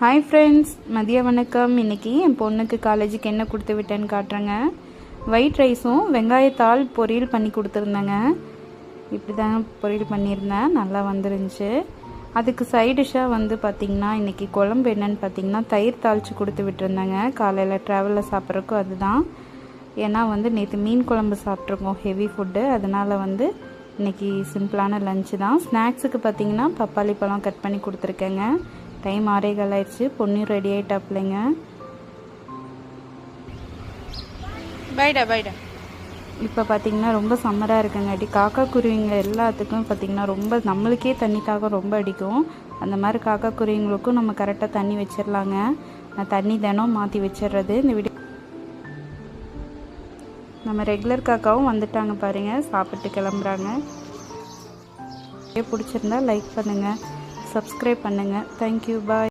Hi friends, மதிய வணக்கம். இன்றைக்கி என் பொண்ணுக்கு காலேஜுக்கு என்ன கொடுத்து விட்டேன்னு காட்டுறேங்க. ஒயிட் ரைஸும் வெங்காயத்தாள் பொரியல் பண்ணி கொடுத்துருந்தேங்க. இப்படி தாங்க பொரியல் பண்ணியிருந்தேன், நல்லா வந்துருந்துச்சு. அதுக்கு சைடிஷ்ஷாக பார்த்திங்கன்னா இன்றைக்கி குழம்பு என்னன்னு பார்த்திங்கன்னா தயிர் தாளித்து கொடுத்து விட்டுருந்தேங்க. காலையில் ட்ராவலில் சாப்பிட்றக்கும் அதுதான். ஏன்னா நேற்று மீன் குழம்பு சாப்பிட்ருக்கோம், ஹெவி ஃபுட்டு. அதனால் இன்றைக்கி சிம்பிளான லஞ்சு தான். ஸ்நாக்ஸுக்கு பார்த்திங்கன்னா பப்பாளி பழம் கட் பண்ணி கொடுத்துருக்கேங்க. டைம் 6:15 ஆயிடுச்சு. பொண்ணு ரெடி ஆகிட்டாப்லைங்க. பைடா இப்போ பார்த்திங்கன்னா ரொம்ப சம்மராக இருக்குங்காட்டி காக்கா குருவிங்க எல்லாத்துக்கும் பார்த்திங்கன்னா ரொம்ப நம்மளுக்கே தண்ணி தாகம் ரொம்ப அடிக்கும். அந்த மாதிரி காக்கா குருவிங்களுக்கும் நம்ம கரெக்டாக தண்ணி வச்சிடலாங்க. நான் தண்ணி தினம் மாற்றி வச்சிடுறது. இந்த வீடியோ நம்ம ரெகுலர் காக்காவும் வந்துட்டாங்க பாருங்கள், சாப்பிட்டு கிளம்புறாங்க. பிடிச்சிருந்தா லைக் பண்ணுங்கள், சப்ஸ்கிரைப் பண்ணுங்கள். தேங்க்யூ, பாய்.